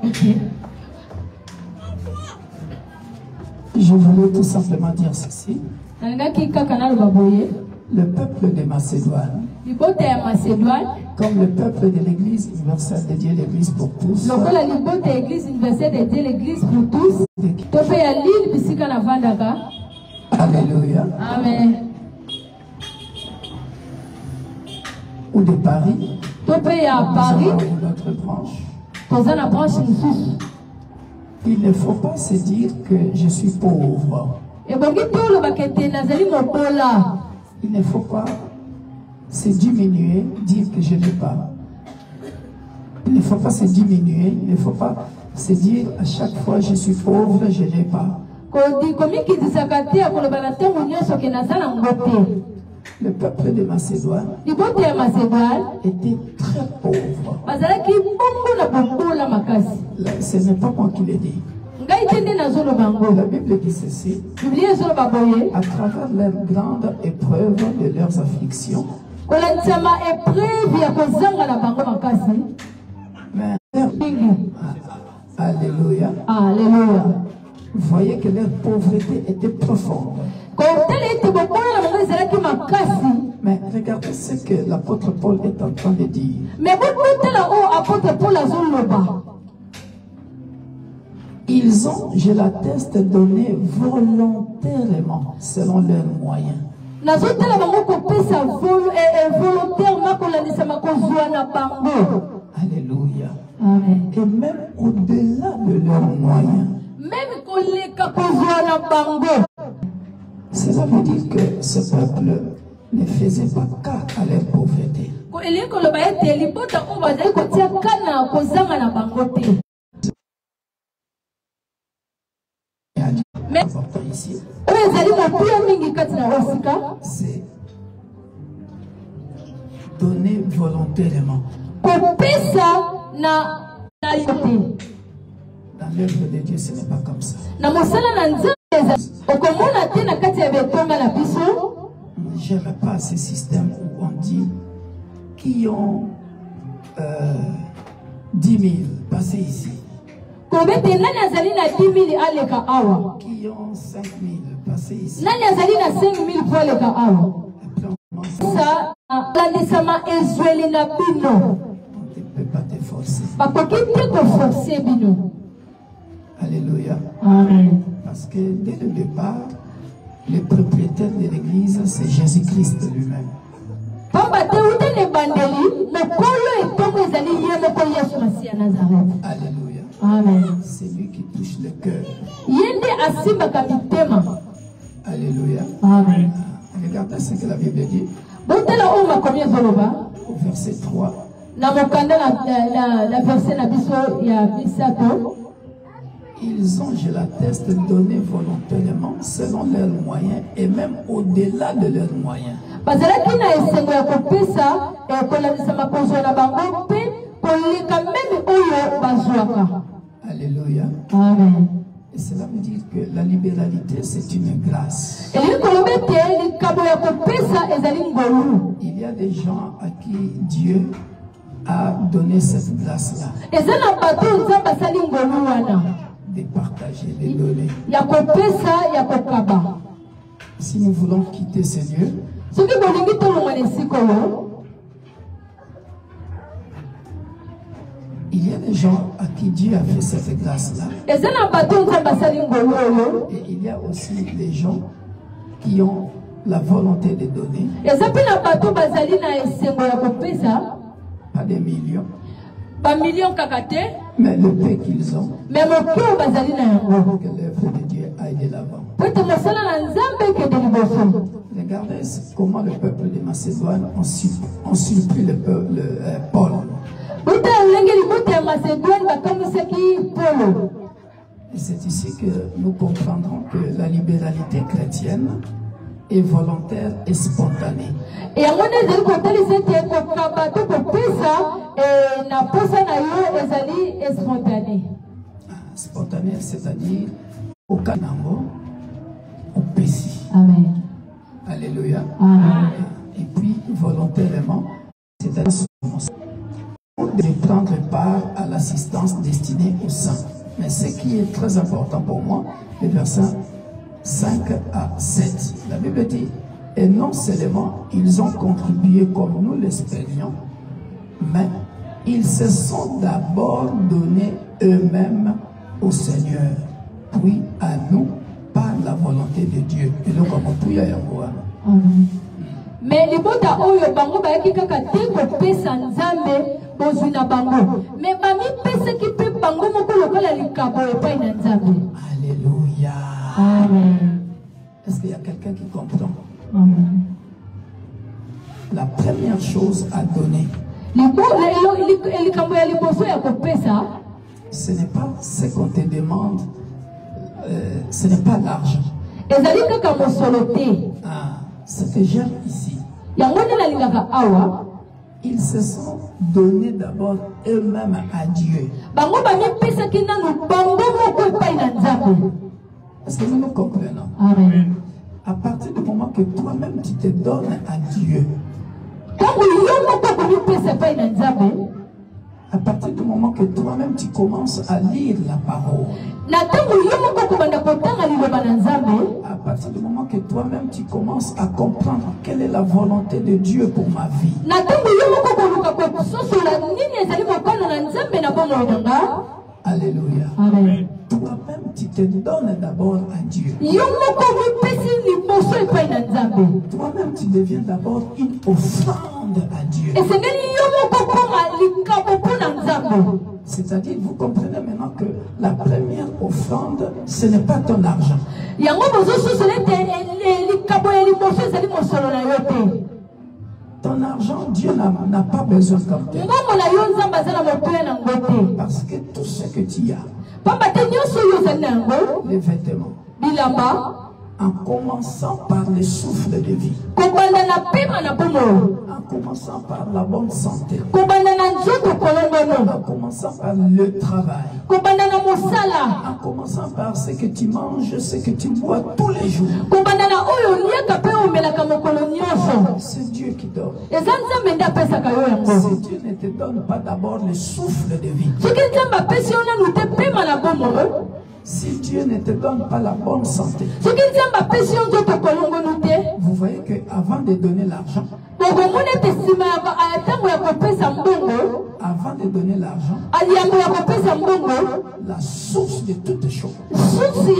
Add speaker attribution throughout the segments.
Speaker 1: Okay.
Speaker 2: Je voulais tout simplement dire ceci. Le peuple de Macédoine, comme le peuple de l'Église universelle de Dieu, l'Église pour tous, alléluia,
Speaker 1: amen,
Speaker 2: ou de Paris,
Speaker 1: notre branche,
Speaker 2: il ne faut pas se dire que je suis pauvre. Il ne faut pas se diminuer, dire que je n'ai pas. Il ne faut pas se diminuer, il ne faut pas se dire à chaque fois je suis pauvre, je n'ai pas. Le peuple de Macédoine était très pauvre. Ce n'est pas moi qui l'ai dit. La Bible dit ceci, à travers leurs grandes épreuves de leurs afflictions. Mais, alléluia.
Speaker 1: Alléluia.
Speaker 2: Vous voyez que leur pauvreté était profonde. Mais regardez ce que l'apôtre Paul est en train de dire. Ils ont, je l'atteste, donné volontairement selon leurs moyens. Alléluia.
Speaker 1: Amen.
Speaker 2: Et même au-delà de leurs moyens. Cela veut dire que ce peuple ne faisait pas cas à leur pauvreté. Mais important ici, c'est donner volontairement. Dans l'œuvre de Dieu, ce n'est pas comme ça. J'aime pas ce système où on dit qui ont 10 000, passez ici. Qui ont 5 000, passez ici. On ne peut pas te forcer. Alléluia.
Speaker 1: Amen.
Speaker 2: Parce que dès le départ, le propriétaire de l'église, c'est Jésus-Christ lui-même. Alléluia.
Speaker 1: Amen.
Speaker 2: C'est lui qui touche le cœur. Alléluia.
Speaker 1: Amen.
Speaker 2: Regardez ce que la Bible dit. Au verset 3. Ils ont, je l'atteste, donné volontairement selon leurs moyens et même au-delà de leurs moyens. Alléluia.
Speaker 1: Amen.
Speaker 2: Et cela veut dire que la libéralité, c'est une grâce. Il y a des gens à qui Dieu a donné cette grâce-là. De partager, de donner. Si nous voulons quitter ces lieux, il y a des gens à qui Dieu a fait cette grâce-là. Et il y a aussi des gens qui ont la volonté de donner. Pas des millions. Mais le peu qu'ils ont, que l'œuvre de Dieu aille de l'avant. Regardez comment le peuple de Macédoine ont surpris le peuple Paul. Et c'est ici que nous comprendrons que la libéralité chrétienne est volontaire et spontanée. Spontanée, c'est-à-dire au Kanango, au Pessi.
Speaker 1: Amen.
Speaker 2: Alléluia.
Speaker 1: Amen.
Speaker 2: Et puis volontairement, c'est-à-dire prendre part à l'assistance destinée aux saints. Mais ce qui est très important pour moi, les versets 5 à 7. La Bible dit, et non seulement ils ont contribué comme nous l'espérions, mais ils se sont d'abord donnés eux-mêmes au Seigneur, puis à nous par la volonté de Dieu. Et donc, on peut y aller.
Speaker 1: Mais les bota oyo bango ba yaki kaka te ko pesa nzambe bozuna bango. Mais bami pesa ki pe bango moko lokola likabo epai na nzambe.
Speaker 2: Alléluia.
Speaker 1: Amen.
Speaker 2: Est-ce qu'il y a quelqu'un qui comprend?
Speaker 1: Amen.
Speaker 2: La première chose à donner, ce n'est pas ce qu'on te demande, ce n'est pas l'argent. Ce que j'aime ici, ils se sont donnés d'abord eux-mêmes à Dieu. Est-ce que nous nous comprenons?
Speaker 1: Amen.
Speaker 2: À partir du moment que toi-même tu te donnes à Dieu, à partir du moment que toi-même tu commences à lire la parole, à partir du moment que toi-même tu commences à comprendre quelle est la volonté de Dieu pour ma vie, alléluia.
Speaker 1: Amen.
Speaker 2: Toi-même tu te donnes d'abord à Dieu. Toi-même tu deviens d'abord une offrande à Dieu. C'est-à-dire, vous comprenez maintenant que la première offrande, ce n'est pas ton argent. Ton argent, Dieu n'a pas besoin comme tel. Parce que tout ce que tu as, les vêtements, en commençant par le souffle de vie, en commençant par la bonne santé, en commençant par le travail, en commençant par ce que tu manges, ce que tu bois tous les jours. C'est Dieu qui donne. Si Dieu ne te donne pas d'abord le souffle de vie, si Dieu ne te donne pas la bonne santé, vous voyez qu'avant de donner l'argent, la source de toutes choses, la source de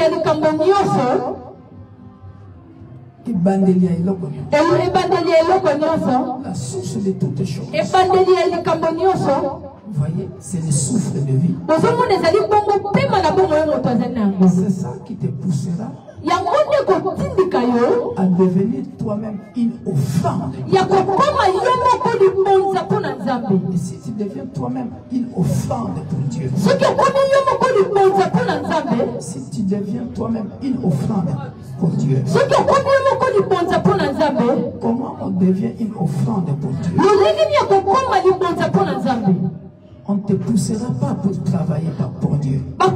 Speaker 2: toutes choses, vous voyez, c'est le souffle de vie. C'est ça qui te poussera à devenir toi-même une offrande. Et si tu deviens toi-même une offrande pour Dieu, si tu deviens toi-même une offrande pour Dieu, comment on devient une offrande pour Dieu? On ne te poussera pas pour travailler pour Dieu. On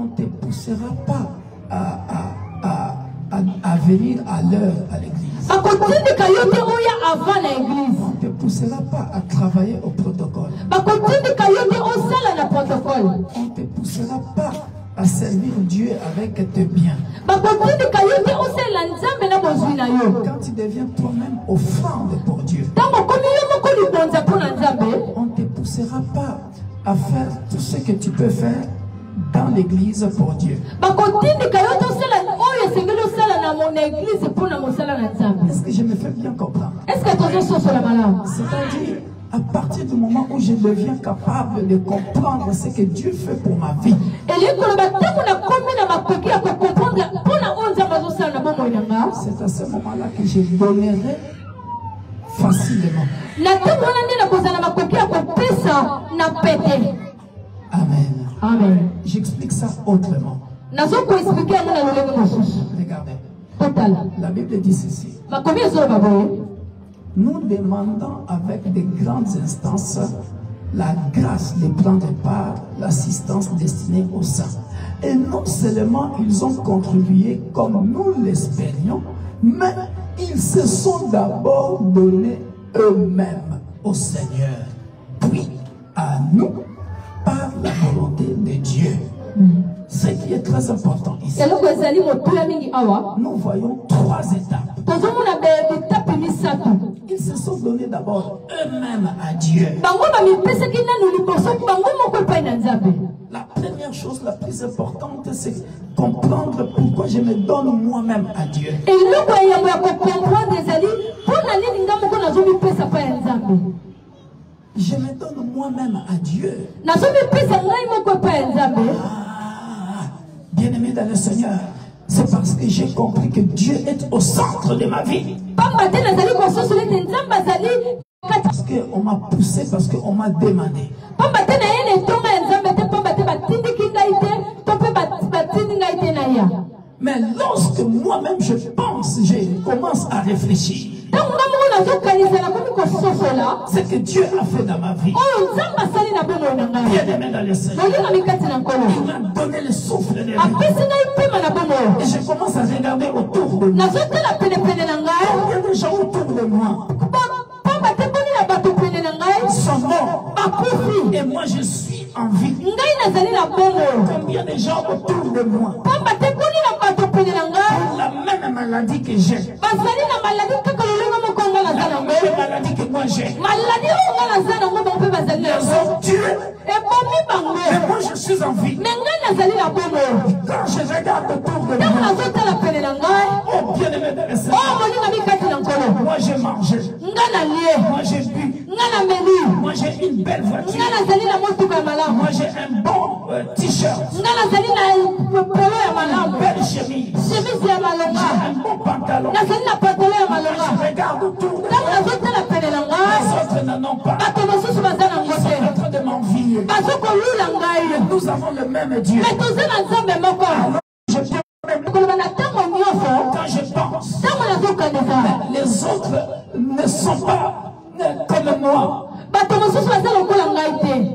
Speaker 2: ne te poussera pas à venir à l'heure à l'église. On ne te poussera pas à travailler au protocole. On ne te poussera pas à servir Dieu avec tes biens. Quand tu deviens toi-même offrande pour Dieu, on ne te poussera pas à faire tout ce que tu peux faire dans l'église pour Dieu. Est-ce que je me fais bien comprendre? C'est-à-dire, à partir du moment où je deviens capable de comprendre ce que Dieu fait pour ma vie, c'est à ce moment-là que je donnerai facilement. Amen.
Speaker 1: Amen.
Speaker 2: J'explique ça autrement. Regardez. La Bible dit ceci. Nous demandons avec de grandes instances la grâce de prendre part à l'assistance destinée aux saints. Et non seulement ils ont contribué comme nous l'espérions, mais ils se sont d'abord donnés eux-mêmes. au Seigneur, puis à nous par la volonté de Dieu. Ce qui est très important ici. Nous voyons 3 étapes. Ils se sont donnés d'abord eux-mêmes à Dieu. La première chose la plus importante, c'est comprendre pourquoi je me donne moi-même à Dieu. Je me donne moi-même à Dieu. Bien-aimé dans le Seigneur, c'est parce que j'ai compris que Dieu est au centre de ma vie. Parce qu'on m'a poussé, parce qu'on m'a demandé. Mais lorsque moi-même je pense, je commence à réfléchir. C'est que Dieu a fait dans ma vie. Bien-aimé dans le Seigneur, il m'a donné le souffle de vie. Et je commence à regarder autour de moi. Il y a des gens autour de moi. Sont morts. Et moi je suis en vie. Combien de gens autour de moi ont la même maladie que j'ai. La même maladie que moi j'ai. Ils ont tué. Mais moi je suis en vie. Quand je regarde autour de moi, oh bien-aimé de Seigneur, moi j'ai mangé. Moi j'ai bu. Moi j'ai une belle voiture. Moi j'ai un bon t-shirt. Une belle chemise. J'ai un bon pantalon. Je regarde autour de moi. Les autres n'en ont pas. Ils sont en train de m'envier. Nous avons le même Dieu. Alors, quand je pense, les autres ne sont pas comme moi.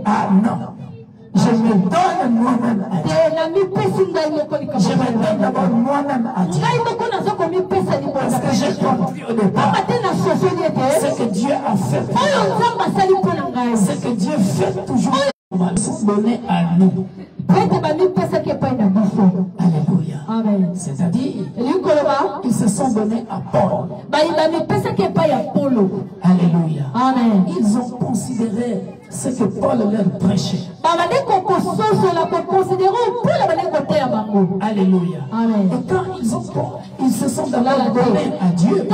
Speaker 2: Ah non. Je me donne moi-même à Dieu. Je me donne d'abord moi-même à Dieu. Parce que j'ai compris au départ ce que Dieu a fait. Ce que Dieu fait toujours. Ils sont donnés à nous. Alléluia. C'est-à-dire, ils se sont donnés à Paul. Alléluia. Ils ont considéré ce que Paul leur prêchait. Alléluia. Et quand ils se sont d'abord donnés à Dieu.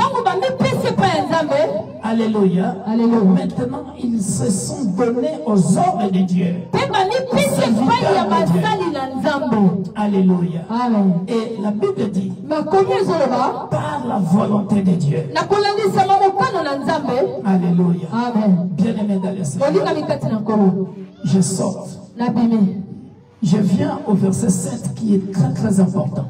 Speaker 2: Alléluia. Maintenant, ils se sont donnés aux hommes de Dieu. Alléluia. Et la Bible dit, par la volonté de Dieu. Alléluia. Bien-aimé dans le Seigneur, je sors. Je viens au verset 7 qui est très très important.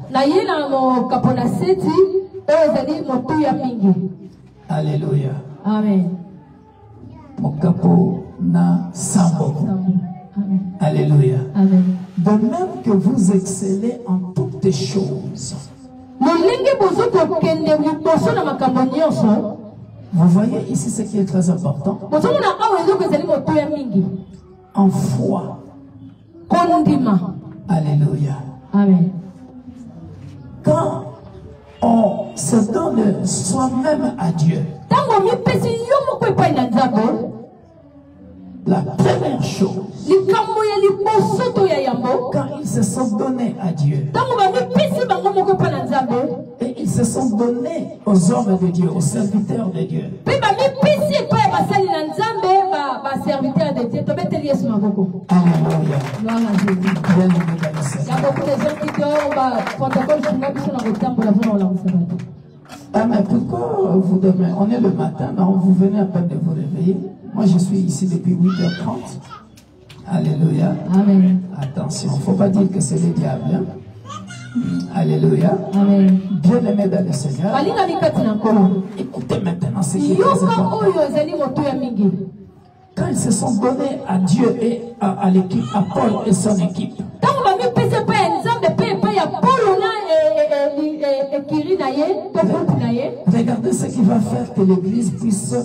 Speaker 2: Alléluia.
Speaker 1: Amen.
Speaker 2: Mokapo na sambo. Alléluia.
Speaker 1: Amen.
Speaker 2: De même que vous excellez en toutes choses. Vous voyez ici ce qui est très important. En foi. Alléluia.
Speaker 1: Amen.
Speaker 2: Quand on se donne soi-même à Dieu, la première chose, quand ils se sont donnés à Dieu, et ils se sont donnés aux hommes de Dieu, aux serviteurs de Dieu. Alléluia. Ah, mais pourquoi vous dormez? On est le matin, non, vous venez à peine de vous réveiller. Moi, je suis ici depuis 8h30. Alléluia.
Speaker 1: Amen.
Speaker 2: Attention, il ne faut pas dire que c'est le diable. Hein? Alléluia.
Speaker 1: Amen.
Speaker 2: Bien-aimé dans le Seigneur. Écoutez maintenant ce qui est très important. Quand ils se sont donnés à Dieu et à l'équipe, à Paul et son équipe, regardez ce qui va faire que l'église puisse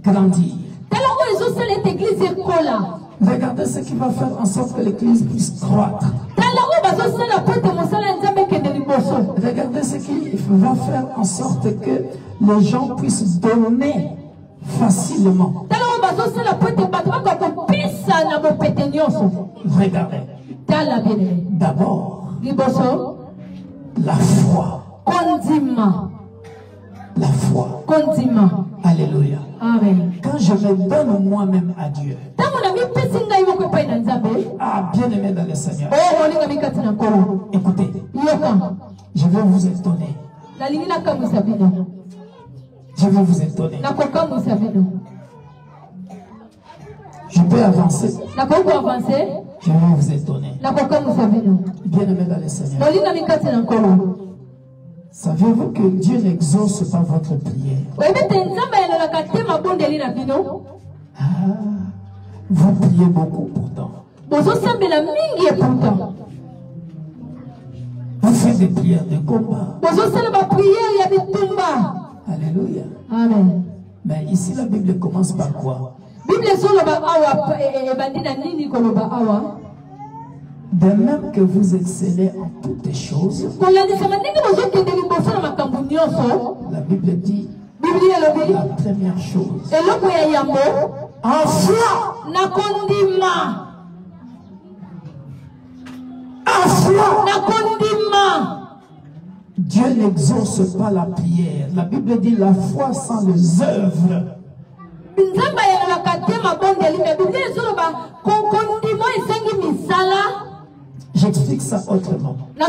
Speaker 2: grandir. Regardez ce qui va faire en sorte que l'église puisse croître. Regardez ce qui va faire en sorte que les gens puissent donner facilement. Regardez. D'abord, la foi. La foi. Alléluia.
Speaker 1: Amen.
Speaker 2: Quand je me donne moi-même à Dieu. Ah, bien aimé dans le Seigneur. Écoutez, je vais vous étonner. Je vais vous étonner. Je peux avancer. Je vais vous étonner. Bien aimé dans le Seigneur. Savez-vous que Dieu n'exauce pas votre prière? Ah, vous priez beaucoup pourtant. Vous faites des prières de combat. Alléluia.
Speaker 1: Amen.
Speaker 2: Mais ici la Bible commence par quoi? De même que vous excellez en toutes les choses, la Bible dit la première chose. En foi. En foi. Dieu n'exauce pas la prière. La Bible dit la foi sans les œuvres. J'explique ça autrement. Bien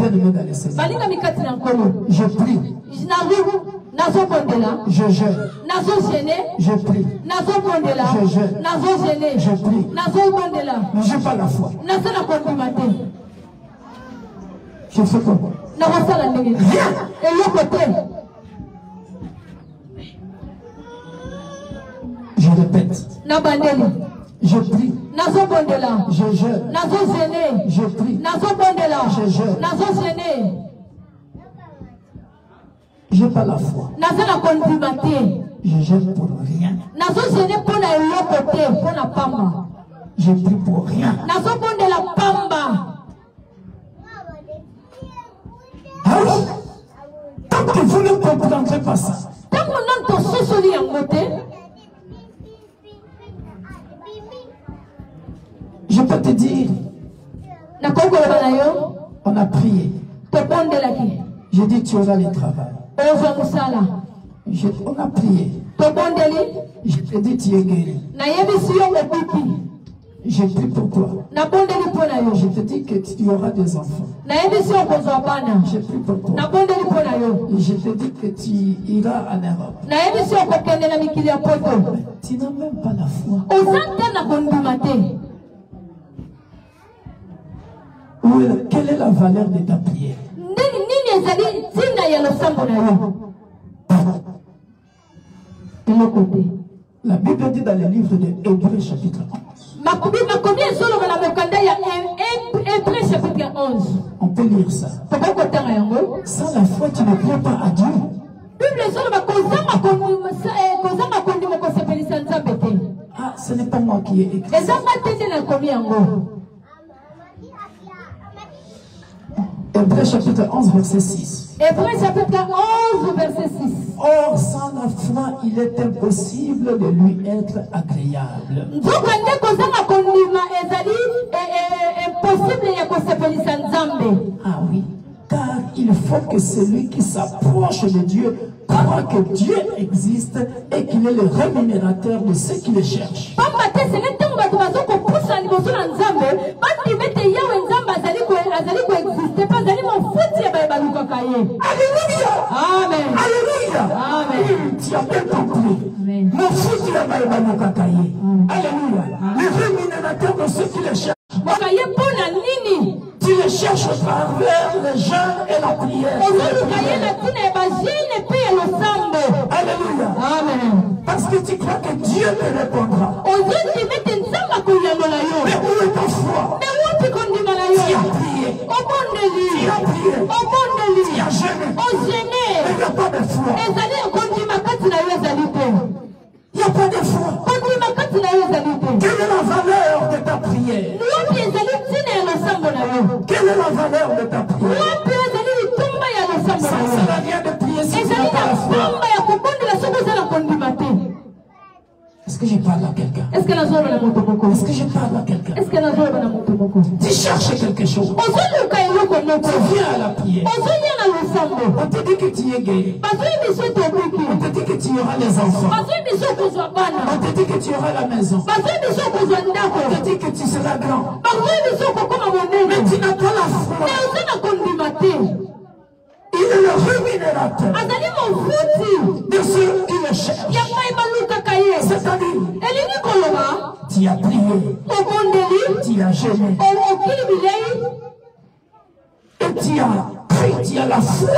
Speaker 2: aimé dans le Seigneur. Je prie. Je jeûne. Je prie. Je jeûne. Je prie. Mais je n'ai pas la foi. Je fais quoi? Rien. Je répète. Je prie. Je jeûne. Je prie. Je jeûne. Je n'ai pas la foi. Je jeûne pour rien. Je prie pour rien. Ah oui? Tant que vous ne comprendrez pas ça, je peux te dire, on a prié. J'ai dit tu auras le travail. On a prié. Je t'ai dit tu es guéri. J'ai prié pour toi. Je te dis que tu auras des enfants. J'ai prié pour toi. Je te dis que tu iras en Europe. Tu n'as même pas la foi. Quelle est la valeur de ta prière? La Bible dit dans le livre de Hébreux chapitre 11. On peut lire ça. Sans la foi, tu ne crois pas à Dieu. Ah, ce n'est pas moi qui ai écrit. Hébreux chapitre 11, verset 6. Or, sans la foi, il est impossible de lui être agréable. Ah oui, car il faut que celui qui s'approche de Dieu croit que Dieu existe et qu'il est le rémunérateur de ceux qui le cherchent. Alléluia.
Speaker 1: Amen.
Speaker 2: Alléluia.
Speaker 1: Amen.
Speaker 2: Tu as bien compris. Mon fils, il a Alléluia. Le rémunérateur de ceux qui le cherchent. Tu le cherches à travers les jeûnes et la prière. Alléluia.
Speaker 1: Amen.
Speaker 2: Parce que tu crois que Dieu te répondra. Mais où est ta foi? Tu as prié. Tu as prié. Tu as jeûné. Mais il n'y a pas de foi. Il n'y à rien de prier si tu n'as pas la foi. Est-ce que je parle à quelqu'un? Est-ce que je parle à quelqu'un? Tu cherches quelque chose. Tu viens à la prière. On te dit que tu es gay. On te dit que tu auras les enfants. On te dit que tu auras la maison. On te dit que tu seras grand. Mais tu n'as pas la foi. Il est le rémunérateur de ceux qui le cherchent. C'est-à-dire, tu as prié, tu as gêné, et tu as cru, tu as la foi.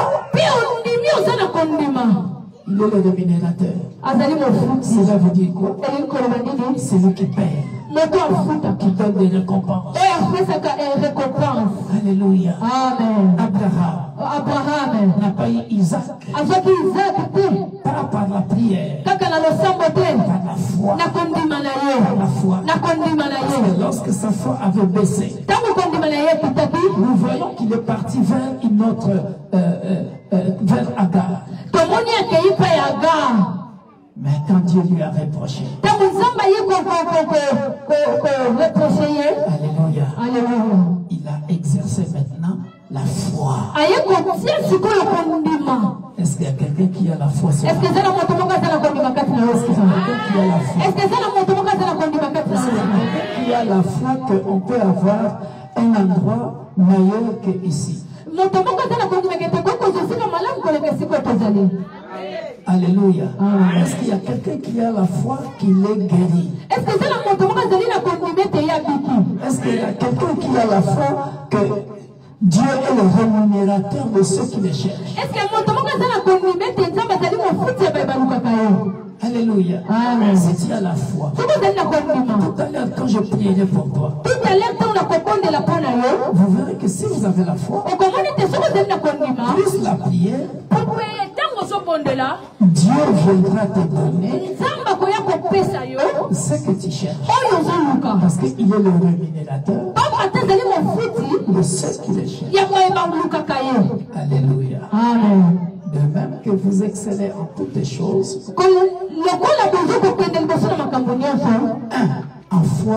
Speaker 2: Il est le rémunérateur. Cela veut dire quoi? C'est lui qui paie, qui donne des récompenses. Alléluia.
Speaker 1: Amen.
Speaker 2: Abraham n'a pas eu Isaac. Pas par la prière, par la foi. Par la foi. Parce que lorsque sa foi avait baissé, nous voyons qu'il est parti vers une autre, vers Agar. Mais quand Dieu lui a reproché, Alléluia, il a exercé maintenant la foi. Est-ce qu'il y a quelqu'un qui a la foi? Est-ce qu'il y a quelqu'un qui a la foi qu'on peut avoir un endroit meilleur que ici? Alléluia. Est-ce qu'il y a quelqu'un qui a la foi qu'il est guéri? Est-ce qu'il y a quelqu'un qui a la foi que Dieu est le rémunérateur de ceux qui le cherchent? Alléluia. Si tu as la foi. Tout à l'heure, quand je prierai pour toi, vous verrez que si vous avez la foi, plus la prière, Dieu viendra te donner ce que tu cherches. Parce qu'il est le rémunérateur de ceux qui le cherchent. Alléluia.
Speaker 1: Amen.
Speaker 2: De même que vous excellez en toutes choses. 1. En foi.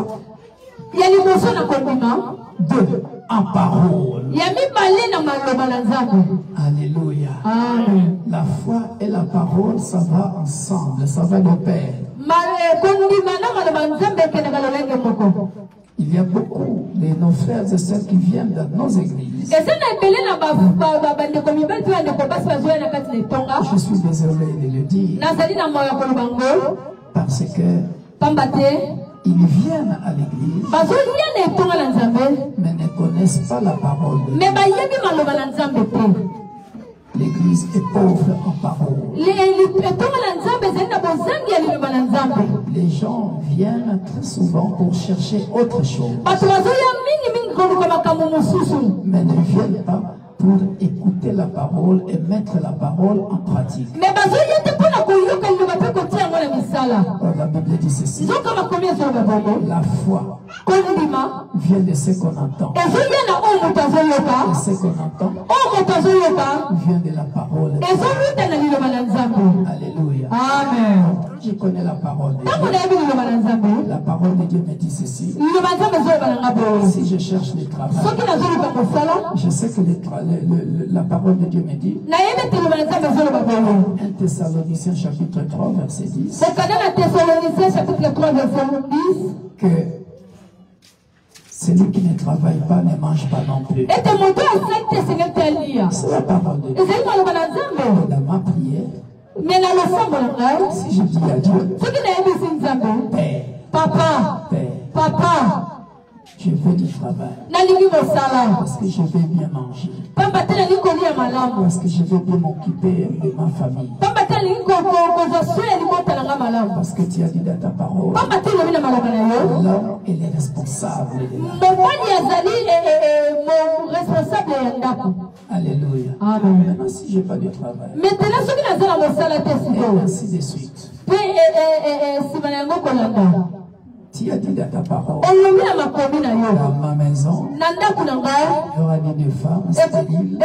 Speaker 2: 2. En parole. Alléluia.
Speaker 1: Amen.
Speaker 2: La foi et la parole, ça va ensemble, ça va de pair. Il y a beaucoup de nos frères et sœurs qui viennent dans nos églises. Je suis désolé de le dire. Parce que ils viennent à l'église, mais ne connaissent pas la parole de Dieu. L'église est pauvre en parole. Les gens viennent très souvent pour chercher autre chose, mais ne viennent pas pour écouter la parole et mettre la parole en pratique. Alors, la Bible dit ceci: la foi vient de ce qu'on entend, et ce qu'on entend vient de la parole de Dieu. Alléluia.
Speaker 1: Amen.
Speaker 2: Je connais la parole de Dieu. La parole de Dieu me dit ceci: si je cherche le travail, je sais que la parole de Dieu me dit, 1 Thessaloniciens chapitre 3 verset 10, que celui qui ne travaille pas ne mange pas non plus. C'est la parole de Dieu. Dans ma prière, si je dis à Dieu, Père,
Speaker 1: Papa,
Speaker 2: je veux du travail, parce que je veux bien manger, parce que je veux bien m'occuper de ma famille, parce que tu as dit dans ta parole, l'homme est le responsable de l'homme. Alléluia.
Speaker 1: Amen.
Speaker 2: Maintenant, si je n'ai pas de travail, et ainsi de suite, Tu as dit dans ta parole,
Speaker 1: dans
Speaker 2: ma maison, il y aura ni de femmes stériles,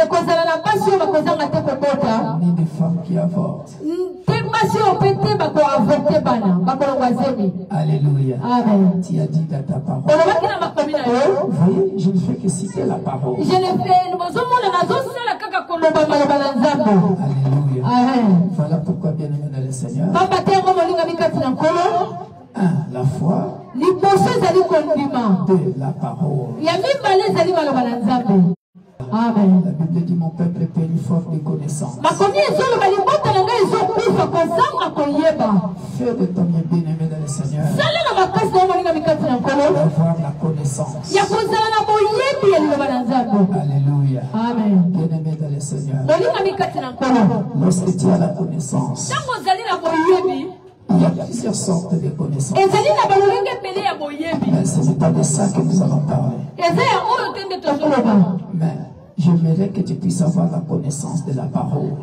Speaker 2: ni de femmes qui avortent. Alléluia.
Speaker 1: Amen.
Speaker 2: Tu as dit dans ta parole. Vous voyez, je ne fais que citer la parole. Alléluia.
Speaker 1: Amen.
Speaker 2: Voilà pourquoi, bien aimé dans le Seigneur. Un, la foi. Deux, la parole.
Speaker 1: Amen.
Speaker 2: La Bible dit mon peuple est péri faute de connaissance. Fais de ton bien-aimé dans le Seigneur d'avoir la connaissance. Alléluia.
Speaker 1: Amen.
Speaker 2: Bien-aimé dans le Seigneur, lorsque tu as la connaissance, il y a plusieurs sortes de connaissances. Mais ce n'est pas de ça que nous allons parler. Mais j'aimerais que tu puisses avoir la connaissance de la parole.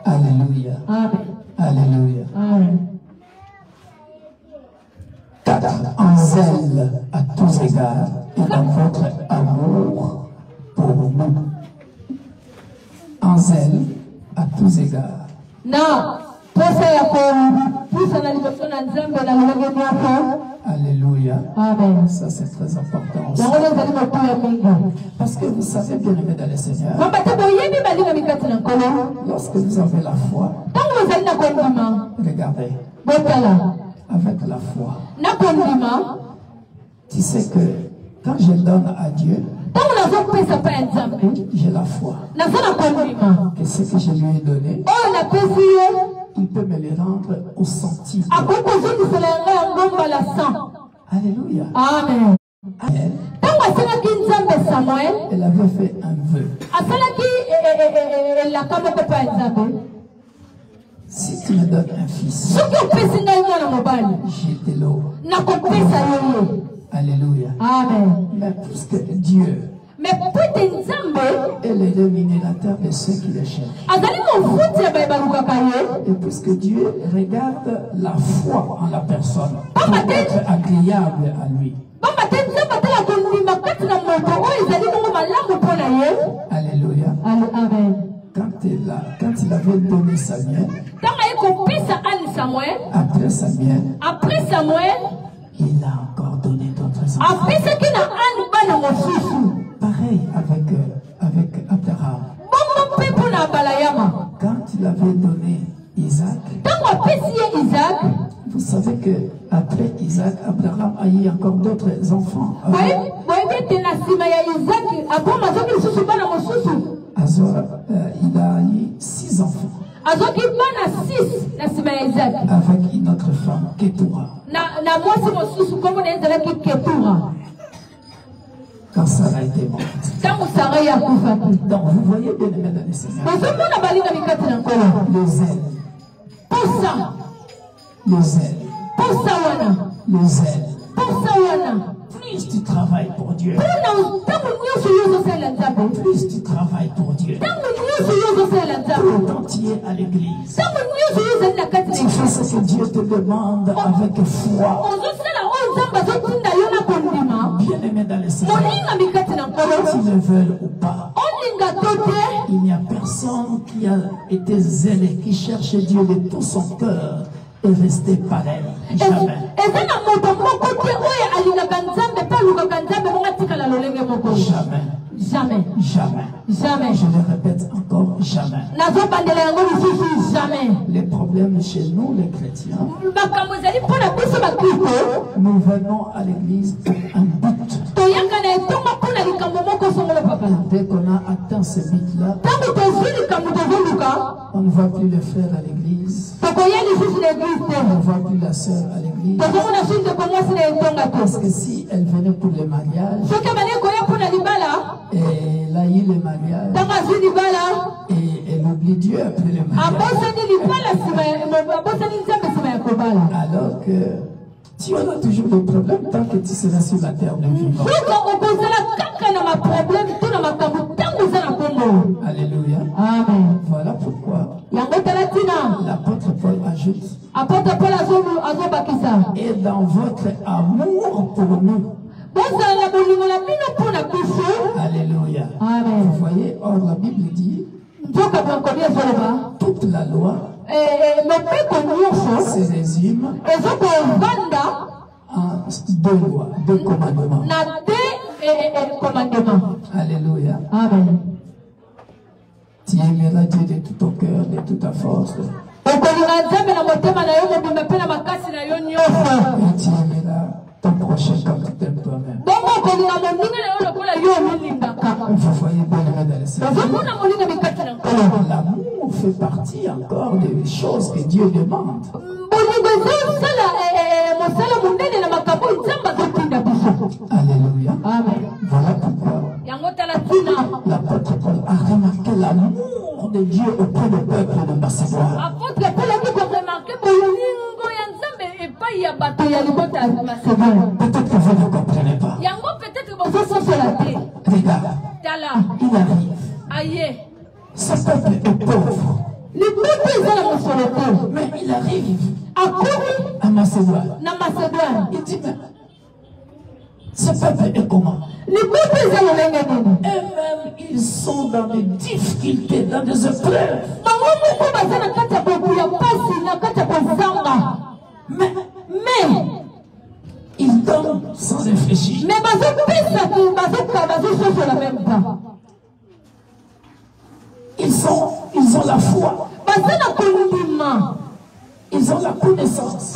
Speaker 2: Alléluia. Alléluia. Quatre, en zèle à tous égards et dans votre amour pour nous. En zèle à tous égards. Alléluia.
Speaker 1: Amen.
Speaker 2: Ça c'est très important aussi. Parce que vous savez, bien aimé dans le Seigneur, lorsque vous avez la foi, regardez, avec la foi, tu sais que quand je donne à Dieu, j'ai la foi que ce que je lui ai donné, il peut me les rendre au centime. Alléluia.
Speaker 1: Amen.
Speaker 2: Elle avait fait un vœu. Si tu me donnes un fils, je te l'offre. Alléluia.
Speaker 1: Amen.
Speaker 2: Mais puisque Dieu est le rémunérateur de ceux qui le cherchent, et puisque Dieu regarde la foi en la personne pour être agréable à lui. Alléluia.
Speaker 1: Amen.
Speaker 2: Quand il avait donné Samuel, après Samuel, il a encore donné d'autres enfants. Pareil avec Abraham. Quand il avait donné Isaac, vous savez que après Isaac, Abraham a eu encore d'autres enfants. Il a eu 6 enfants. Avec une autre femme, Ketura. Quand Sarah était morte. Donc vous voyez bien aimé dans le Seigneur. Le zèle. Le zèle. Le zèle. Plus tu travailles pour Dieu, plus tu travailles pour Dieu, quand tu es à l'église, tu fais ce que Dieu te demande avec foi. Bien aimé dans le Seigneur, s'ils le veulent ou pas, il n'y a personne qui a été zélé, qui cherche Dieu de tout son cœur et rester pareil. Jamais. Jamais. Jamais. Je le répète encore, jamais. Les problèmes chez nous, les chrétiens, nous venons à l'église pour un but. Dès qu'on a atteint ce but-là, on ne va plus le frère à l'église. On ne voit plus la sœur à l'église. Parce que si elle venait pour le mariage, et là il y a le mariage, et elle oublie Dieu après le mariage. Alors que tu auras toujours des problèmes tant que tu seras sur la terre de vivant. Alléluia.
Speaker 1: Amen.
Speaker 2: Voilà pourquoi l'apôtre Paul ajoute dans votre amour pour nous. Alléluia.
Speaker 1: Amen.
Speaker 2: Vous voyez, or la Bible dit toute la loi se résume en deux lois, deux commandements. Alléluia.
Speaker 1: Amen.
Speaker 2: Tu aimeras Dieu de tout ton cœur, de toute ta force. Et tu aimeras ton prochain comme tu t'aimes toi-même. Vous voyez bien dans le Seigneur. L'amour fait partie encore des choses que Dieu demande. Alléluia.
Speaker 1: Amen.
Speaker 2: Voilà pourquoi l'apôtre Paul a remarqué l'amour de Dieu auprès du peuple de Macédoine. Peut-être que vous ne comprenez pas. Regarde, il arrive. Ce peuple est pauvre. Mais il arrive à Macédoine. Il dit, mais ce peuple est comment? Et même ils sont dans des difficultés, dans des épreuves. Mais ils donnent sans réfléchir. Ils ont la foi. Ils ont la connaissance.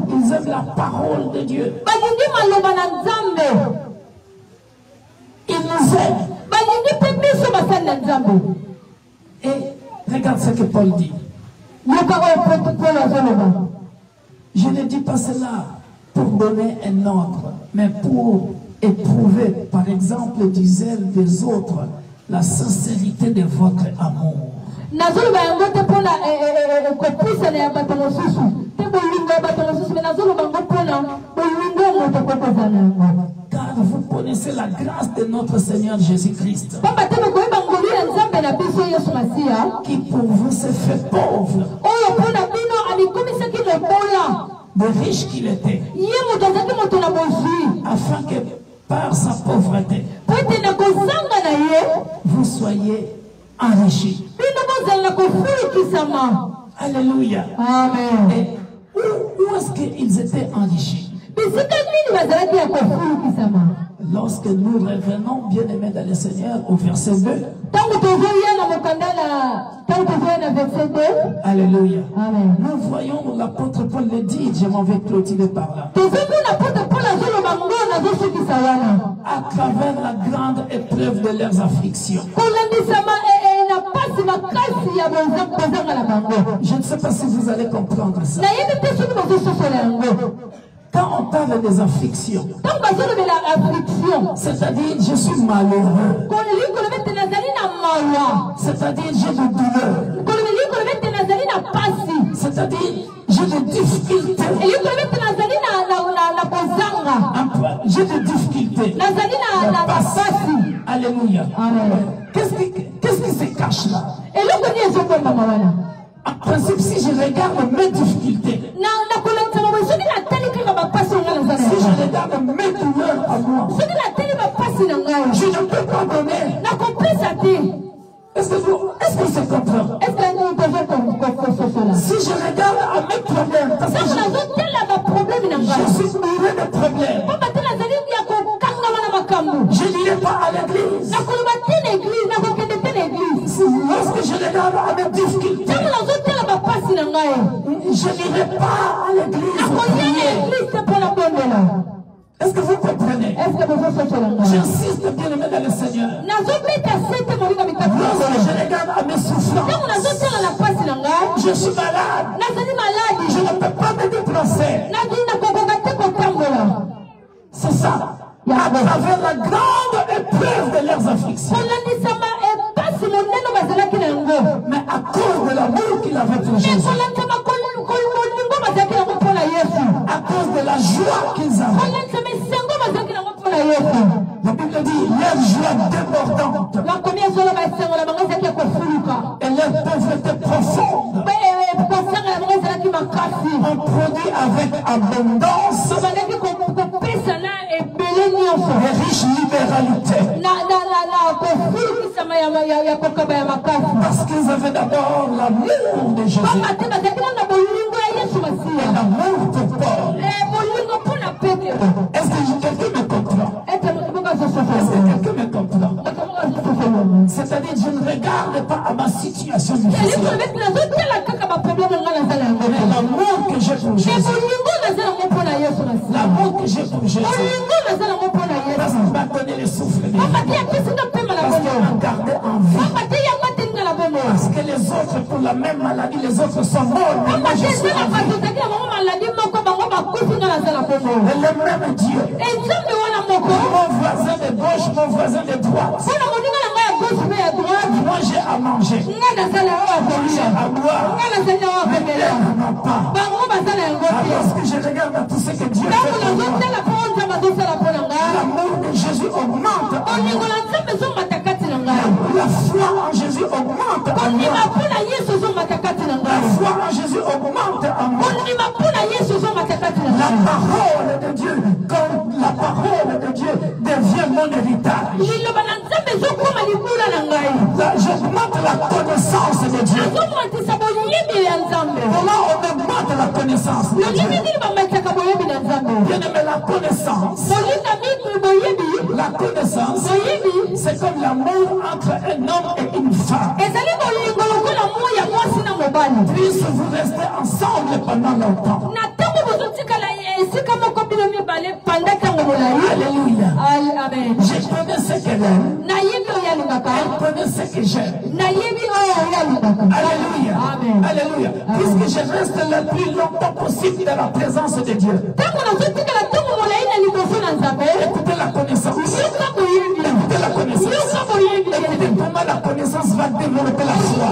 Speaker 2: Ils aiment la parole de Dieu. Ils nous aiment. Et regarde ce que Paul dit. Je ne dis pas cela pour donner un ordre, mais pour éprouver, par exemple, du zèle des autres, la sincérité de votre amour. Car vous connaissez la grâce de notre Seigneur Jésus-Christ, qui pour vous s'est fait pauvre, de riche qu'il était, afin que par sa pauvreté, vous soyez enrichis. Alléluia.
Speaker 1: Amen.
Speaker 2: Et où est-ce qu'ils étaient enrichis? Lorsque nous revenons, bien-aimés dans le Seigneur, au verset 2. Alléluia.
Speaker 1: Amen.
Speaker 2: Nous voyons l'apôtre Paul le dit, je m'en vais clôturer par là. À travers la grande épreuve de leurs afflictions. Je ne sais pas si vous allez comprendre ça. Quand on parle des afflictions, c'est-à-dire je suis malheureux, c'est-à-dire j'ai de douleur, c'est-à dire j'ai de difficultés, j'ai de difficultés. Alléluia. Qu'est-ce qui se cache là? En principe, si je regarde mes difficultés, si je regarde mes douleurs à moi, je ne peux pas donner. Est-ce que c'est comprend? Si je regarde à mes problèmes, parce que je suis bourré de problèmes, je n'irai pas à l'église. Lorsque je regarde à mes difficultés, je n'irai pas à l'église. Est-ce que vous comprenez? J'insiste bien aimé dans le Seigneur. Lorsque je regarde à mes souffrances, je suis malade. Je ne peux pas me déplacer. C'est ça. À travers la grande épreuve de leurs afflictions. Mais à cause de l'amour qu'il avait pour Jésus, à cause de la joie qu'ils avaient, la Bible dit leur joie débordante et leur pauvreté profonde ont produit avec abondance et riche libéralité. Parce qu'ils avaient d'abord l'amour de Jésus. L'amour pour Paul. Est-ce que quelqu'un me comprend? Est-ce que quelqu'un me comprend? C'est-à-dire, je ne regarde pas à ma situation difficile. Mais l'amour que j'ai pour Jésus. L'amour que j'ai pour Jésus. Parce qu'il m'a donné le souffle de vie. Parce qu'il m'a gardé en vie. Parce que les autres, pour la même maladie, les autres sont morts. Mais moi, je suis en vie. Et le même Dieu. Mon voisin de gauche, mon voisin de droite. Moi, j'ai à manger. J'ai à boire. Mais eux n'ont pas. Alors que je regarde à tout ce que Dieu fait pour moi, l'amour de Jésus augmente en moi. La foi en Jésus augmente en moi. La foi en Jésus augmente en moi. La parole de Dieu, quand la parole de Dieu devient mon héritage, j'augmente la connaissance de Dieu. Comment on augmente la connaissance de Dieu? Bien aimé, la connaissance. La connaissance, c'est comme l'amour entre un homme et une femme. Puisse-vous rester ensemble pendant longtemps. Alléluia.
Speaker 1: Amen.
Speaker 2: Je connais ce qu'elle aime. Elle connaît ce que j'aime. Alléluia.
Speaker 1: Amen.
Speaker 2: Alléluia. Puisque je reste le plus longtemps possible dans la présence de Dieu. Écoutez la connaissance. Écoutez la connaissance. Écoutez, pour moi, la connaissance va développer la foi.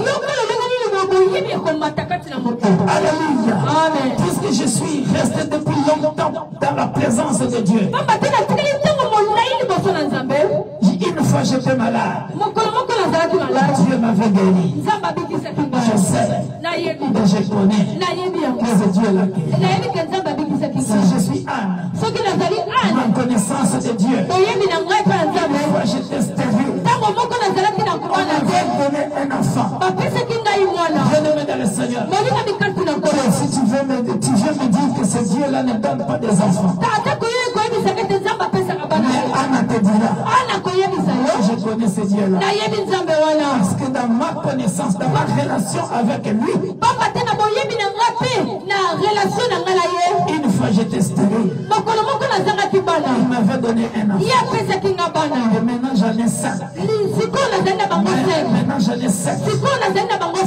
Speaker 2: Alléluia.
Speaker 1: Amen.
Speaker 2: Puisque je suis resté depuis longtemps dans la présence de Dieu. Une fois j'étais malade. Dieu m'avait guéri. Je sais. Et je connais que Dieu l'a guéri. Si je suis Anne, ma connaissance de Dieu. Une fois j'étais stérile. On m'avait donné un enfant. Bien-aimé dans le Seigneur. Si tu viens me dire que ce Dieu-là ne donne pas des enfants. Mais Anna te dira. Je connais ce Dieu-là. Parce que dans ma connaissance, dans ma relation avec lui, une fois j'étais stérile. Il m'avait donné un enfant. Et maintenant j'en ai 5. Maintenant j'en ai 7.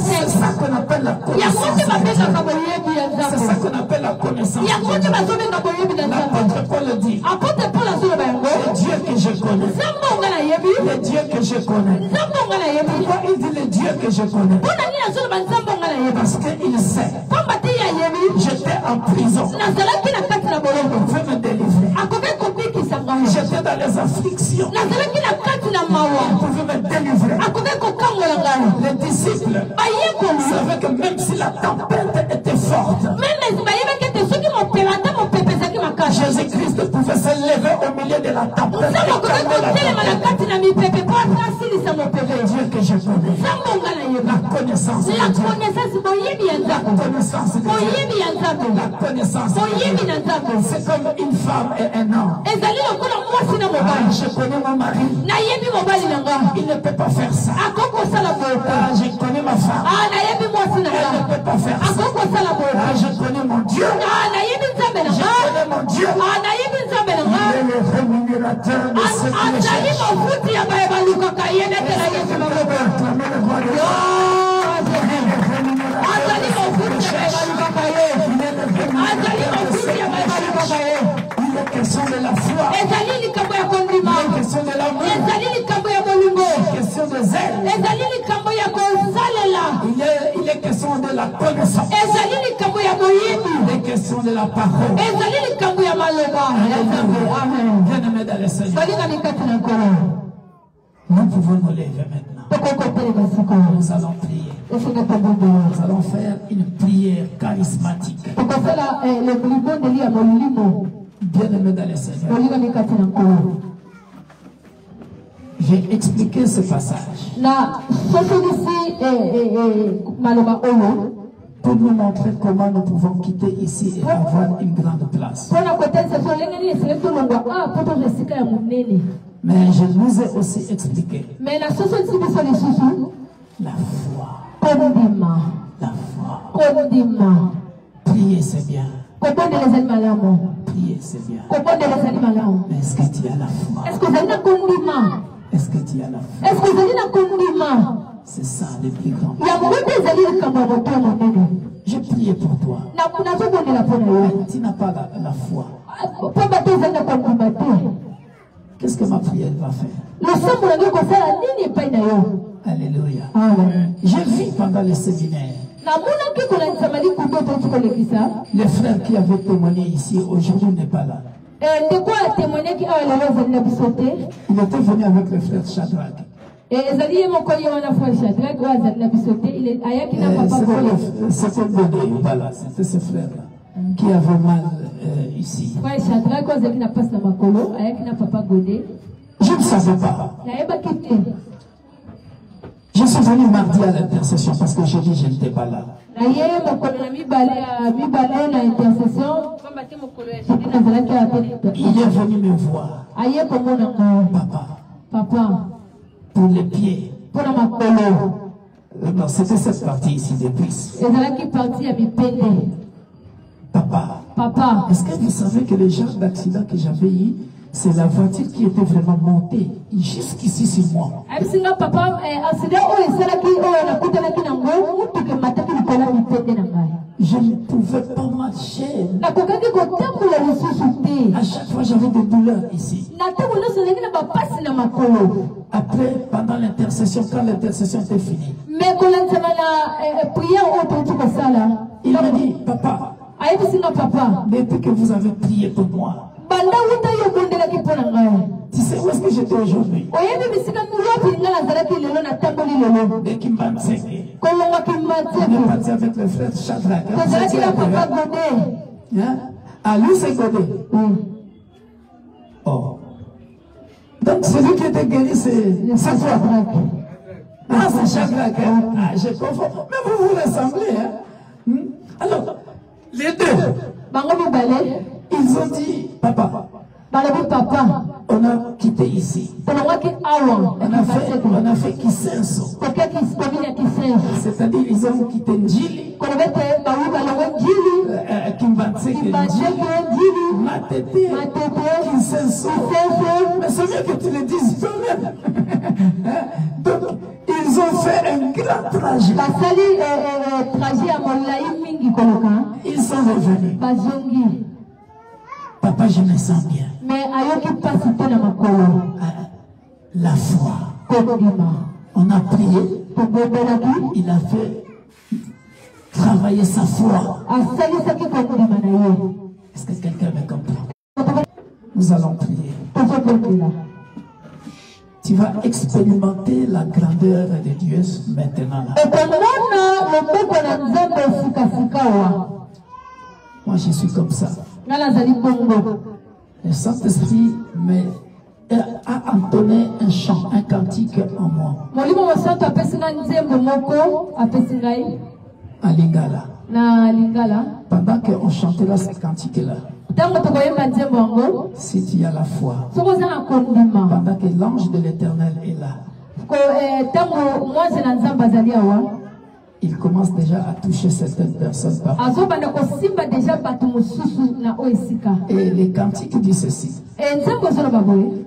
Speaker 2: C'est ça qu'on appelle la connaissance. C'est ça qu'on appelle la connaissance. L'apôtre Paul dit. Le Dieu que je connais. Le Dieu que je connais. Pourquoi il dit le Dieu que je connais? Parce qu'il sait. J'étais en prison. Vous pouvez me délivrer. J'étais dans les afflictions. Vous pouvez me délivrer. Les disciples savaient que même si la tempête était forte, Jésus-Christ pouvait se lever au milieu de la tempête et calmer la tempête. Dieu que je connais. La connaissance de Dieu. La connaissance de Dieu. La connaissance de Dieu. C'est comme une femme et un homme. Je connais mon mari. Il ne peut pas faire ça. Je connais ma femme. Elle ne peut pas faire ça. Je connais mon Dieu. Je connais mon Dieu. Il est le rémunérateur de ceux qui le cherchent. Il est question de la foi. Il est question de l'amour. Il est question de zèle. Il est question de la connaissance. Il est question de la parole. Bien-aimés dans le Seigneur. Nous pouvons nous lever maintenant. nous allons prier. Nous allons faire une prière charismatique. Bien-aimés dans le Seigneur, j'ai expliqué ce passage pour nous montrer comment nous pouvons quitter ici et avoir une grande place. Mais je vous ai aussi expliqué la foi. La foi. Prier, c'est bien. Prier, c'est bien. Mais est-ce que tu as la foi? Est-ce que tu as la foi? C'est ça le plus grand. J'ai prié pour toi. Mais tu n'as pas la foi. Qu'est-ce que ma prière va faire? Alléluia. J'ai vu pendant le séminaire le frère qui avait témoigné ici aujourd'hui n'est pas là. Il était venu avec le frère Shadrach. C'était Godé, voilà, c'était ce frère-là qui avait mal ici. Je ne savais pas. Je suis venu mardi à l'intercession parce que jeudi je n'étais pas là. Il est venu me voir. Papa, pour les pieds. Non, c'était cette partie ici des cuisses. Papa, est-ce que vous savez que le genre d'accident que j'avais eu, c'est la voiture qui était vraiment montée jusqu'ici sur moi. Je ne pouvais pas marcher. À chaque fois, j'avais des douleurs ici. Après, pendant l'intercession, quand l'intercession était finie, il m'a dit, papa, depuis que vous avez prié pour moi, tu sais où est-ce que j'étais aujourd'hui? Dès qu'il m'a enseigné, il est parti avec le frère Shadrach. Ah, lui c'est Godé. Oh. Donc celui qui était guéri, c'est toi. Ah, c'est Shadrach. Ah, je confonds. Mais vous vous ressemblez. Hein? Alors, les deux, ils ont dit, papa, on a quitté ici. On a fait Kisenso. C'est-à-dire, ils ont quitté Njili, Kimbanseke, Matete, Kisenso. Mais c'est mieux que tu le dises toi-même. Donc, ils ont fait un grand trajet. Ils sont revenus. Papa, je me sens bien. La foi. On a prié. Il a fait travailler sa foi. Est-ce que quelqu'un me comprend? Nous allons prier. Tu vas expérimenter la grandeur de Dieu maintenant. Moi, je suis comme ça. Le Saint-Esprit a entonné un chant, un cantique en moi. À Lingala. Pendant qu'on chantait là, ce cantique-là, si tu as la foi, pendant que l'ange de l'Éternel est là, il commence déjà à toucher certaines personnes. Et les cantiques disent ceci. Attendez.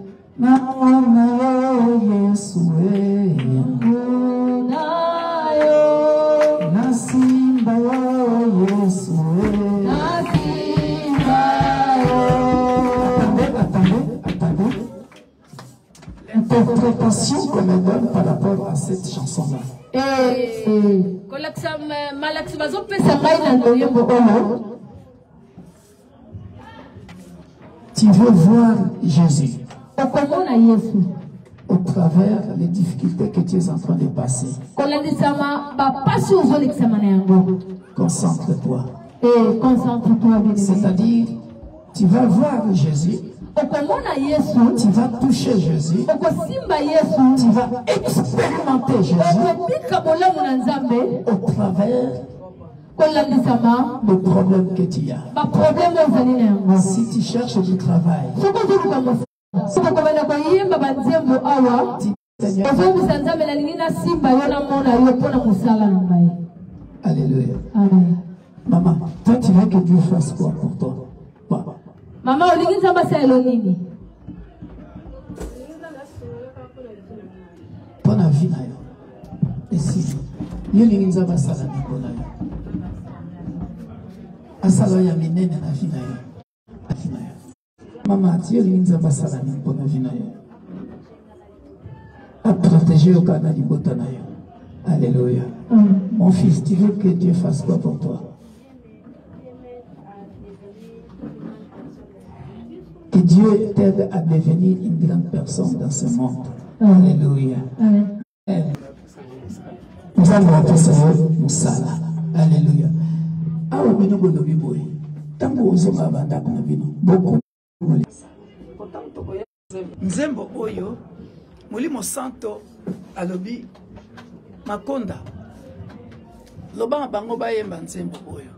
Speaker 2: L'interprétation qu'on me donne par rapport à cette chanson-là. Tu veux voir Jésus au travers des difficultés que tu es en train de passer. Concentre-toi. C'est-à-dire, tu vas voir Jésus. Tu vas toucher Jésus. Tu vas expérimenter Jésus au travers le problème que tu as. Si tu cherches du travail, alléluia. Maman, toi tu veux que Dieu fasse quoi pour toi?
Speaker 1: Maman,
Speaker 2: pour la vie, et si Dieu nous a passé la vie pour la vie. Asala ya minene na vie na yo. Maman, Dieu nous a passé la vie pour la vie na yo. À protéger au canal du botanayo. Alléluia. Mon fils, tu veux que Dieu fasse quoi pour toi? Que Dieu t'aide à devenir une grande personne dans ce monde. Alléluia. Nous allons appeler Moussala. Alléluia. Ah, oui, nous allons vivre. Tant que nous allons vivre, beaucoup.
Speaker 3: Nzembo oyo, Molimo Santo alobi Makonda. Loba bango bayemba nzembo oyo.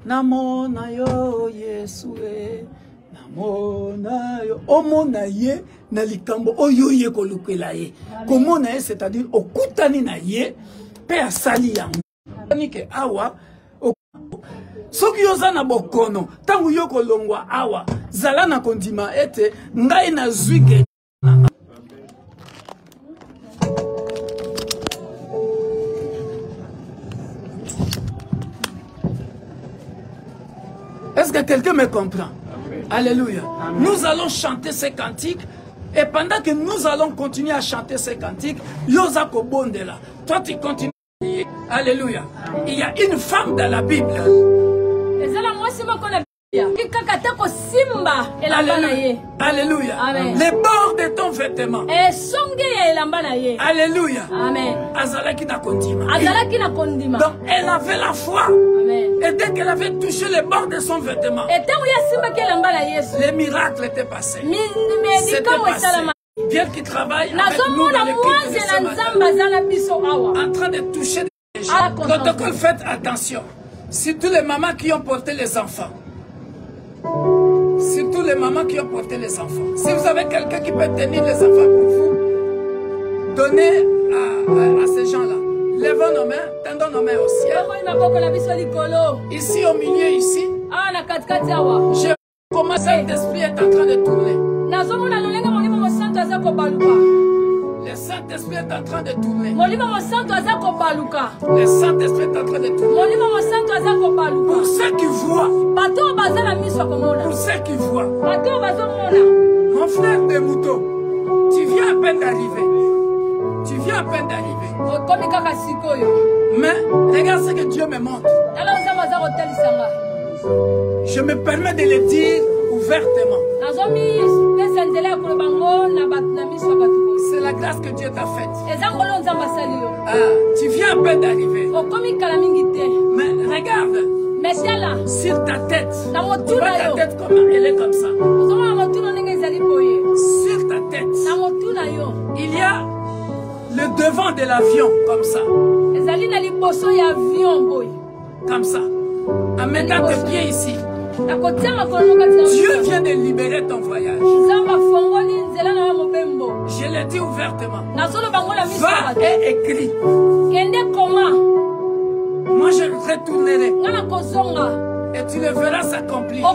Speaker 3: Namona yo Yesue. Namona yo. Omona ye na likambo oyo ye kolukela ye. Komona ye, c'est-à-dire okutani na ye pe asali yango. Nike awa soki yoza na bokono tangu yo kolongwa awa zala na kondima ete ngai na zwike. Est-ce que quelqu'un me comprend? Alléluia. Nous allons chanter ces cantiques et pendant que nous allons continuer à chanter ces cantiques, yoza kobondela. Toi tu continues. Alléluia. Il y a une femme dans la Bible. Alléluia. Alléluia. Les bords de ton vêtement. Alléluia. Azalaki na kondima. Donc elle avait la foi. Et dès qu'elle avait touché les bords de son vêtement, les miracles étaient passés. C'était passé. Bien qu'il travaille avec nous dans l'équipe de ce matin, en train de toucher les gens. Protocole, faites attention. Surtout les mamans qui ont porté les enfants. Surtout les mamans qui ont porté les enfants. Si vous avez quelqu'un qui peut tenir les enfants pour vous, donnez à ces gens-là. Lèvons nos mains, tendons nos mains au ciel. Ici au milieu, ici. Je commence, Saint-Esprit est en train de tourner. Le Saint-Esprit est en train de tourner. Le Saint-Esprit est en train de tourner. Pour ceux qui voient. Pour ceux qui voient. Mon frère de Mouto, tu viens à peine d'arriver. Tu viens à peine d'arriver. Mais regarde ce que Dieu me montre. Je me permets de le dire ouvertement. C'est la grâce que Dieu t'a faite. Tu viens à peine d'arriver. Mais regarde. Sur ta tête. Tu vois ta tête comme elle est comme ça. Sur ta tête. Il y a le devant de l'avion comme ça. Comme ça. En mettant tes pieds ici. Dieu vient de libérer ton voyage. Je l'ai dit ouvertement. Va et écris. Moi je retournerai. Et tu le verras s'accomplir.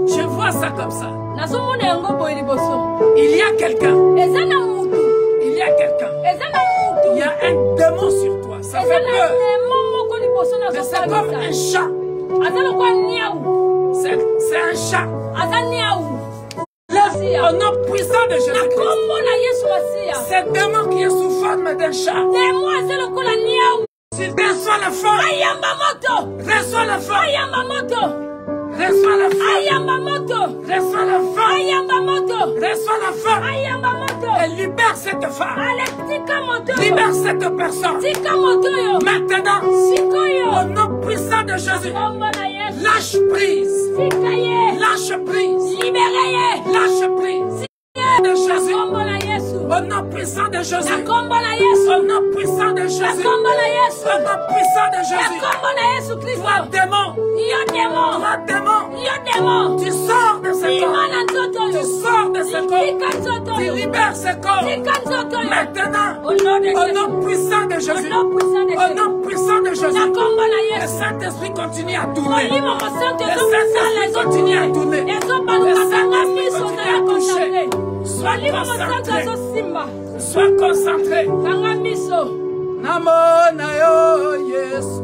Speaker 3: Je vois ça comme ça. Il y a quelqu'un. Il y a quelqu'un. Il y a un démon sur toi. Ça fait peur. Mais c'est comme un chat. C'est un chat. Au nom puissant de Jésus-Christ. C'est un démon qui est sous forme d'un chat. Reçois le feu. Reçois le feu. Reçois le feu.
Speaker 1: Ayamamoto.
Speaker 3: Reçois le feu.
Speaker 1: Ayamamoto.
Speaker 3: Reçois le feu.
Speaker 1: Ayamamoto.
Speaker 3: Et libère cette femme.
Speaker 1: Aletika moto.
Speaker 3: Libère cette personne.
Speaker 1: Tika moto yo.
Speaker 3: Maintenant,
Speaker 1: Sikoyo.
Speaker 3: au nom puissant de Jésus,
Speaker 1: Kombo na Yesu.
Speaker 3: lâche prise.
Speaker 1: Sikaye.
Speaker 3: Lâche prise.
Speaker 1: Libéreye.
Speaker 3: Lâche prise. De Jésus.
Speaker 1: Kombo na Yesu.
Speaker 3: Au nom puissant de Jésus.
Speaker 1: Kombo na Yesu.
Speaker 3: Au nom puissant de Jésus.
Speaker 1: Kombo na Yesu.
Speaker 3: Au nom puissant de Jésus.
Speaker 1: Kombo na Yesu Kristo.
Speaker 3: Toi, démon.
Speaker 1: Yo démon.
Speaker 3: Toi, démon.
Speaker 1: Yo démon.
Speaker 3: Tu sors de ce corps.
Speaker 1: Imana nzoto yo.
Speaker 3: Tu sors de ce
Speaker 1: Tika
Speaker 3: corps.
Speaker 1: nzoto
Speaker 3: Tu
Speaker 1: yo.
Speaker 3: libères ce corps.
Speaker 1: Tika nzoto yo.
Speaker 3: Maintenant,
Speaker 1: Au nom de
Speaker 3: au
Speaker 1: Jésus.
Speaker 3: nom puissant de Jésus.
Speaker 1: Au nom puissant de
Speaker 3: Au
Speaker 1: Jésus.
Speaker 3: nom puissant de Jésus.
Speaker 1: Na kombo na
Speaker 3: Le
Speaker 1: Yesu.
Speaker 3: Saint-Esprit continue à tourner.
Speaker 1: Molimo mosanto
Speaker 3: Le
Speaker 1: ezobisala
Speaker 3: Saint-Esprit continue à tourner.
Speaker 1: ezobaluka
Speaker 3: Le
Speaker 1: kanga
Speaker 3: Saint-Esprit
Speaker 1: miso
Speaker 3: continue
Speaker 1: na ya
Speaker 3: à toucher.
Speaker 1: konsantre.
Speaker 3: Sois
Speaker 1: Molimo mosanto
Speaker 3: concentré.
Speaker 1: ezosimba
Speaker 3: Sois concentré.
Speaker 1: kanga miso.
Speaker 3: Namona yo Yesu.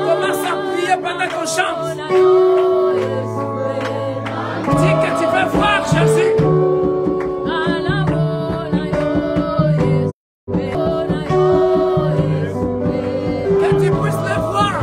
Speaker 3: Commence à prier pendant qu'on chante. Dis que tu veux voir Jésus. Que tu puisses le voir.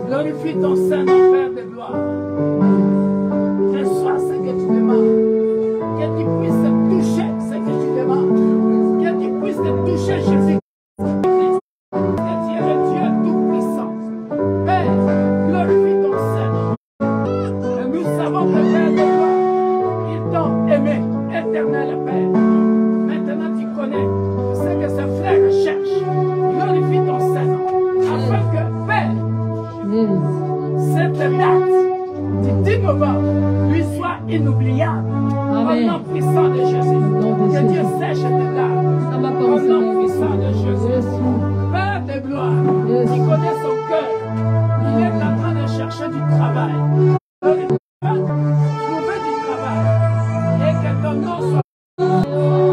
Speaker 3: Glorifie ton Saint-Nom, Père de gloire. Reçois ce que tu demandes. Que tu puisses toucher ce que tu demandes. Que tu puisses toucher Jésus. Que tu es le Dieu tout-puissant. Père, glorifie ton Saint-Nom. Et nous savons que Père de gloire, ils t'ont aimé, éternel Père. Maintenant tu connais ce que ce frère cherche. Glorifie ton Saint-Nom. Afin que Père, cette date du 10 novembre lui soit inoubliable. Au nom puissant de Jésus. Que Dieu sèche tes larmes. Au nom puissant de Jésus. Père de gloire, qui connaît son cœur. Il est en train de chercher du travail. Trouver du travail. Et que ton nom soit.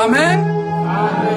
Speaker 3: Amen.